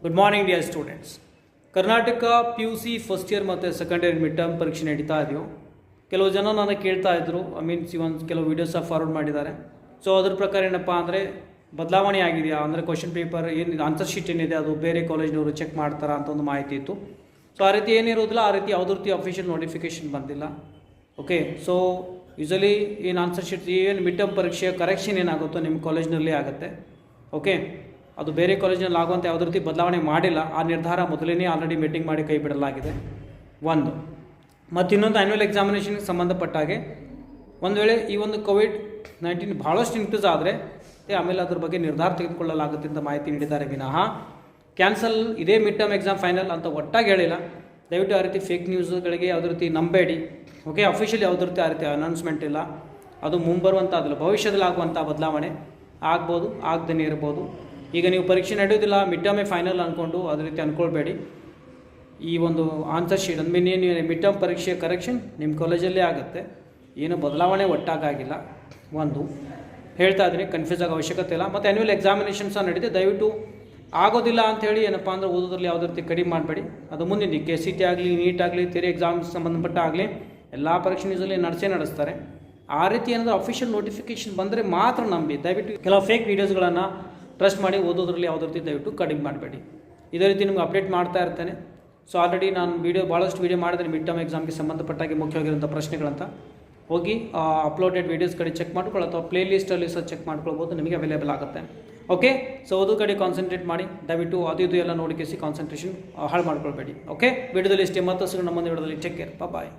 Good morning dear students. Karnataka PUC first year ಮತ್ತು second year mid term ಪರೀಕ್ಷೆ ನಡೀತಾ ಇದೆಯೋ. ಕೆಲವು ಜನ ನನಗೆ ಕೇಳ್ತಾ ಇದ್ದರು, ಕೆಲವು ವೀಡಿಯೋಸ ಫಾರ್ವರ್ಡ್ ಮಾಡಿದ್ದಾರೆ. ಸೊ ಅದ್ರ ಪ್ರಕಾರ ಏನಪ್ಪ ಅಂದರೆ ಬದಲಾವಣೆ ಆಗಿದೆಯಾ, ಅಂದರೆ ಕ್ವಶನ್ ಪೇಪರ್ ಏನು ಆನ್ಸರ್ ಶೀಟ್ ಏನಿದೆ ಅದು ಬೇರೆ ಕಾಲೇಜ್ನವರು ಚೆಕ್ ಮಾಡ್ತಾರಾ ಅಂತ ಒಂದು ಮಾಹಿತಿ ಇತ್ತು. ಸೊ ಆ ರೀತಿ ಏನಿರೋದಿಲ್ಲ, ಆ ರೀತಿ ಯಾವುದೇ ರೀತಿ ಅಫಿಷಿಯಲ್ ನೋಟಿಫಿಕೇಷನ್ ಬಂದಿಲ್ಲ. ಓಕೆ, ಸೊ ಯೂಸಲಿ ಏನು ಆನ್ಸರ್ ಶೀಟ್ ಏನು ಮಿಡ್ ಟರ್ಮ್ ಪರೀಕ್ಷೆಯ ಕರೆಕ್ಷನ್ ಏನಾಗುತ್ತೋ ನಿಮ್ಮ ಕಾಲೇಜ್ನಲ್ಲಿ ಆಗುತ್ತೆ. ಓಕೆ, ಅದು ಬೇರೆ ಕಾಲೇಜಿನಲ್ಲಿ ಆಗುವಂಥ ಯಾವುದೇ ರೀತಿ ಬದಲಾವಣೆ ಮಾಡಿಲ್ಲ. ಆ ನಿರ್ಧಾರ ಮೊದಲೇ ಆಲ್ರೆಡಿ ಮೀಟಿಂಗ್ ಮಾಡಿ ಕೈ ಬಿಡಲಾಗಿದೆ ಒಂದು. ಮತ್ತು ಇನ್ನೊಂದು ಆ್ಯನ್ಯುವಲ್ ಎಕ್ಸಾಮಿನೇಷನ್ಗೆ ಸಂಬಂಧಪಟ್ಟ ಹಾಗೆ ಒಂದು ವೇಳೆ ಈ ಒಂದು ಕೋವಿಡ್-19 ಭಾಳಷ್ಟು ಇನ್ಕ್ರೀಸ್ ಆದರೆ ಆಮೇಲೆ ಅದ್ರ ಬಗ್ಗೆ ನಿರ್ಧಾರ ತೆಗೆದುಕೊಳ್ಳಲಾಗುತ್ತೆ ಅಂತ ಮಾಹಿತಿ ನೀಡಿದ್ದಾರೆ ವಿನಃ ಕ್ಯಾನ್ಸಲ್ ಇದೇ ಮಿಡ್ ಟರ್ಮ್ ಎಕ್ಸಾಮ್ ಫೈನಲ್ ಅಂತ ಒಟ್ಟಾಗಿ ಹೇಳಿಲ್ಲ. ದಯವಿಟ್ಟು ಆ ರೀತಿ ಫೇಕ್ ನ್ಯೂಸ್ಗಳಿಗೆ ಯಾವುದೇ ರೀತಿ ನಂಬೇಡಿ. ಓಕೆ, ಅಫಿಷಿಯಲಿ ಯಾವುದೇ ರೀತಿ ಆ ರೀತಿ ಅನೌನ್ಸ್ಮೆಂಟ್ ಇಲ್ಲ. ಅದು ಮುಂಬರುವಂಥ ಅದಲ್ಲ, ಭವಿಷ್ಯದಲ್ಲಿ ಆಗುವಂಥ ಬದಲಾವಣೆ ಆಗ್ಬೋದು, ಆಗದೇ ಇರ್ಬೋದು. ಈಗ ನೀವು ಪರೀಕ್ಷೆ ನಡೆಯೋದಿಲ್ಲ, ಮಿಡ್ ಟರ್ಮೇ ಫೈನಲ್ ಅಂದ್ಕೊಂಡು ಅದೇ ರೀತಿ ಅಂದ್ಕೊಳ್ಬೇಡಿ. ಈ ಒಂದು ಆನ್ಸರ್ ಶೀಟ್ ಏನು ಮಿಡ್ ಟರ್ಮ್ ಪರೀಕ್ಷೆಯ ಕರೆಕ್ಷನ್ ನಿಮ್ಮ ಕಾಲೇಜಲ್ಲೇ ಆಗುತ್ತೆ, ಏನು ಬದಲಾವಣೆ ಒಟ್ಟಾಗಿಲ್ಲ. ಒಂದು ಹೇಳ್ತಾ ಇದ್ದೀನಿ, ಕನ್ಫ್ಯೂಸ್ ಆಗೋ ಅವಶ್ಯಕತೆ ಇಲ್ಲ. ಮತ್ತು ಆ್ಯನ್ಯುವಲ್ ಎಕ್ಸಾಮಿನೇಷನ್ ಸಹ ನಡೀತೆ. ದಯವಿಟ್ಟು ಆಗೋದಿಲ್ಲ ಅಂಥೇಳಿ ಏನಪ್ಪ ಅಂದರೆ ಓದೋದ್ರಲ್ಲಿ ಯಾವುದೇ ರೀತಿ ಕಡಿಮೆ ಮಾಡಬೇಡಿ. ಅದು ಮುಂದಿನ KCET ಆಗಲಿ, NEET ಆಗಲಿ, ಥಿಯರಿ ಎಕ್ಸಾಮ್ಸ್ ಸಂಬಂಧಪಟ್ಟ ಆಗಲಿ ಎಲ್ಲ ಪರೀಕ್ಷೆ ನ್ಯೂಸಲ್ಲಿ ನಡೆಸ್ತಾರೆ. ಆ ರೀತಿ ಏನಾದರೂ ಅಫಿಷಿಯಲ್ ನೋಟಿಫಿಕೇಷನ್ ಬಂದರೆ ಮಾತ್ರ ನಂಬಿ. ದಯವಿಟ್ಟು ಕೆಲವು ಫೇಕ್ ವೀಡಿಯೋಸ್ಗಳನ್ನು ಟ್ರಸ್ಟ್ ಮಾಡಿ ಓದೋದ್ರಲ್ಲಿ ಯಾವುದೇ ರೀತಿ ದಯವಿಟ್ಟು ಕಡಿಮೆ ಮಾಡಬೇಡಿ. ಇದೇ ರೀತಿ ನಿಮ್ಗೆ ಅಪ್ಡೇಟ್ ಮಾಡ್ತಾ ಇರ್ತೇನೆ. ಸೊ ಆಲ್ರೆಡಿ ನಾನು ಭಾಳಷ್ಟು ವೀಡಿಯೋ ಮಾಡಿದ್ರೆ ಮಿಡ್ ಟರ್ಮ್ ಎಕ್ಸಾಮ್ಗೆ ಸಂಬಂಧಪಟ್ಟಾಗಿ ಮುಖ್ಯವಾಗಿರುವಂಥ ಪ್ರಶ್ನೆಗಳಂತ ಹೋಗಿ ಅಪ್ಲೋಡೆಡ್ ವೀಡಿಯೋಸ್ ಕಡೆ ಚೆಕ್ ಮಾಡ್ಕೊಳ್ಳೋ ಅಥವಾ ಪ್ಲೇ ಲಿಸ್ಟಲ್ಲಿ ಸಹ ಚೆಕ್ ಮಾಡ್ಕೊಳ್ಬೋದು, ನಿಮಗೆ ಅವೈಲೇಬಲ್ ಆಗುತ್ತೆ. ಓಕೆ, ಸೊ ಓದೋ ಕಡೆ ಕಾನ್ಸಂಟ್ರೇಟ್ ಮಾಡಿ. ದಯವಿಟ್ಟು ಅದು ಇದು ಎಲ್ಲ ನೋಡಿಕೆಸಿ ಕಾನ್ಸಂಟ್ರೇಷನ್ ಹಾಳು ಮಾಡ್ಕೊಳ್ಬೇಡಿ. ಓಕೆ, ವಿಡಿಯೋದಲ್ಲಿ ಇಷ್ಟೇ. ಮತ್ತಷ್ಟು ನಮ್ಮ ವಿಡಿಯೋದಲ್ಲಿ ಟೇಕ್ ಕೇರ್, ಬಾಯ್.